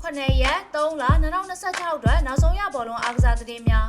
9ရက်3လ2026အတွက်နောက်ဆုံးရဘောလုံးအားကစားသတင်းများ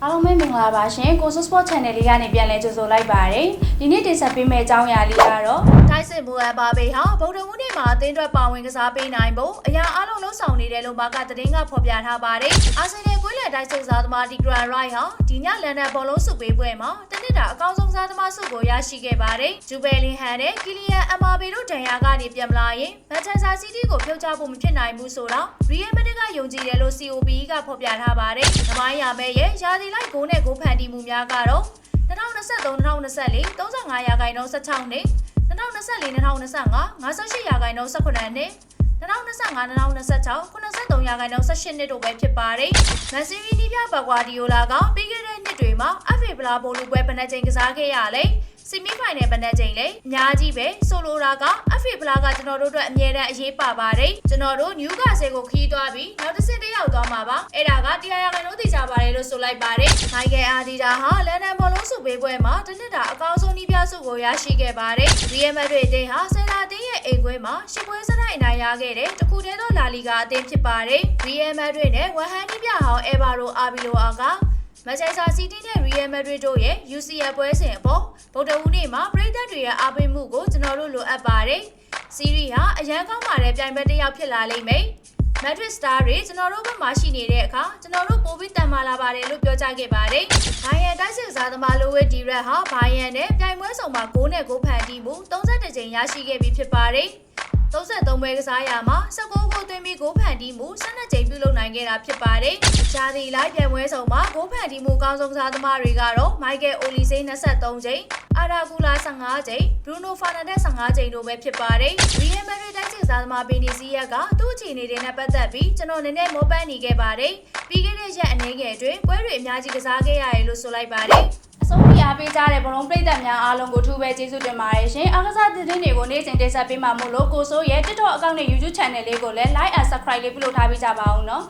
အားလုံးပဲမင်္ဂလာပါရှင်ကိုဆိုစပေါ့ channel လေးကနေပြန်လည်ကြိုဆိုလိုက်ပါတယ်ဒီနေ့တင်ဆက်ပေးမယ့်အကြောင်းအရာလေးကတော့ထိုင်းစစ်ဘူအပ်ပါဘေးဟာဗုဒ္ဓဟူးနေ့မှာအသင်းအတွက်ပါဝင်ကစားပေးနိုင်ဖို့အရာအားလုံးလှုံ့ဆော်နေတယ်လို့မာကသတင်းကဖော်ပြထားပါတယ်အာဆင်နယ်ကွင်းလယ်တိုက်စစ်စားသမားဒီဂရန်ရိုက်ဟာဒီညလန်ဒန်ဘောလုံးစုပေးပွဲမှာတနစ်တာအကောင်းဆုံးစားသမားစုကိုရရှိခဲ့ပါတယ်ဂျူဘယ်လင်ဟန်နဲ့ကီလီယန်အမ်ဘာဘေတို့ဒဏ်ရာကနေပြန်မလာရင်မန်ချက်စတာစီးတီးကိုဖြုတ်ချဖို့မဖြစ်နိုင်ဘူးဆိုတော့ရီယယ်မက်ဒရစ်ကယုံကြည်တယ်လို့ COP ကဖော်ပြထားပါတယ်။နမိုင်းရမဲရဲ့ယာဒီလိုက်ဂိုးနဲ့ဂိုးဖန်တီးမှုများကတော့2023-2024 35ရာခိုင်နှုန်း16နှစ်2024-2025 58ရာခိုင်နှုန်း18နှစ်2025-2026 83ရာခိုင်နှုန်း18နှစ်တို့ပဲဖြစ်ပါတယ်။မန်စီးရီးနီးပြဘကွာဒီယိုလာကပြီးခဲ့တဲ့နှစ်တွေမှာ FA ဘလာဘိုလူပွဲပနက်ချိန်ကစားခဲ့ရလေဆီမီဖိုင်နယ်ပနက်ချိန်လေအများကြီးပဲဆိုလိုတာက FA ဘလာကကျွန်တော်တို့အတွက်အမြဲတမ်းအရေးပါပါတယ်ကျွန်တော်တို့နယူကာဆယ်ကိုခီးသွားပြီးနောက်တစ်ဆင့်တက်ရောက်သွားမှာပါအဲ့ဒါကတရားရခိုင်လို့သိကြပါတယ်လို့ဆိုလိုက်ပါတယ်မိုက်ကယ်အာဒီတာဟာလန်ဒန်ဘောလုံးစုပေးပွဲမှာတစ်နှစ်တာအကောင်းဆုံးနည်းပြစုကိုရရှိခဲ့ပါတယ်ရီယယ်မက်ဒရစ်အသင်းဟာဆယ်လာအသင်းရဲ့အိမ်ခွဲမှာရှစ်ပွဲစတိုက်အနိုင်ရခဲ့တဲ့တခုတည်းသောလာလီဂါအသင်းဖြစ်ပါတယ်ရီယယ်မက်ဒရစ်နဲ့ဝမ်ဟန်နည်းပြဟောင်းအဲဘာရိုအာဘီလိုအာကမန်ချက်စတာစီးတီးနဲ့ရီယယ်မက်ဒရစ်တို့ရဲ့ UCL ပွဲစဉ်အပေါ်ဗုဒ္ဓဟူးနေ့မှာပရိသတ်တွေရဲ့အားပေးမှုကိုကျွန်တော်တို့လိုအပ်ပါတယ်။စီးရီးဟာအရန်ကောင်းတဲ့ပြိုင်ပွဲတစ်ယောက်ဖြစ်လာလိမ့်မယ်။မက်ဒရစ်စတာတွေကျွန်တော်တို့ဘက်မှာရှိနေတဲ့အခါကျွန်တော်တို့ပိုပြီးတန်မာလာပါတယ်လို့ပြောကြားခဲ့ပါတယ်။ဘိုင်ယန်တိုက်စစ်စားသမားလိုဝဲဒီရက်ဟာဘိုင်ယန်နဲ့ပြိုင်ပွဲဆောင်မှာဂိုးနဲ့ဂိုးဖန်တီးမှု32ကြိမ်ရရှိခဲ့ပြီးဖြစ်ပါတယ်။33ပွဲကစားရမှာ19ဂိုးသွင်းပြီးဂိုးဖန်တီးမှု12ကြိမ်ပြုလုပ်နိုင်ခဲ့တာဖြစ်ပါတယ်။ဂျာဒီလိုက်ပြိုင်ပွဲဆောင်မှာဂိုးဖန်တီးမှုအကောင်းဆုံးစားသမားတွေကတော့မိုက်ကယ်အိုလီဆေး23ကြိမ်အာရာဂူလာ15ကြိမ်ဘရူနိုဖာနန်ဒက်15ကြိမ်တို့ပဲဖြစ်ပါတယ်။ရီယယ်မက်ဒရစ်တိုက်စစ်စားသမားဘီနီစီယက်ကသူ့အခြေအနေတွေနဲ့ပတ်သက်ပြီးကျွန်တော်နည်းနည်းမောပန်းနေခဲ့ပါတယ်။ပြီးခဲ့တဲ့ရက်အနေငယ်အတွင်းပွဲတွေအများကြီးကစားခဲ့ရတယ်လို့ဆိုလိုက်ပါတယ်။အဆုံးဖြတ်အားပေးကြတဲ့ဘလုံးပရိသတ်များအားလုံးကိုထူးပဲကျေးဇူးတင်ပါတယ်ရှင်အားကစားသတင်းတွေကိုနေ့စဉ်တင်ဆက်ပေးမှာမို့လို့ကိုစိုးရဲ့ TikTok အကောင့်နဲ့ YouTube Channel လေးကိုလည်း Like and Subscribe လေးပြုလုပ်ထားပေးကြပါအောင်နော်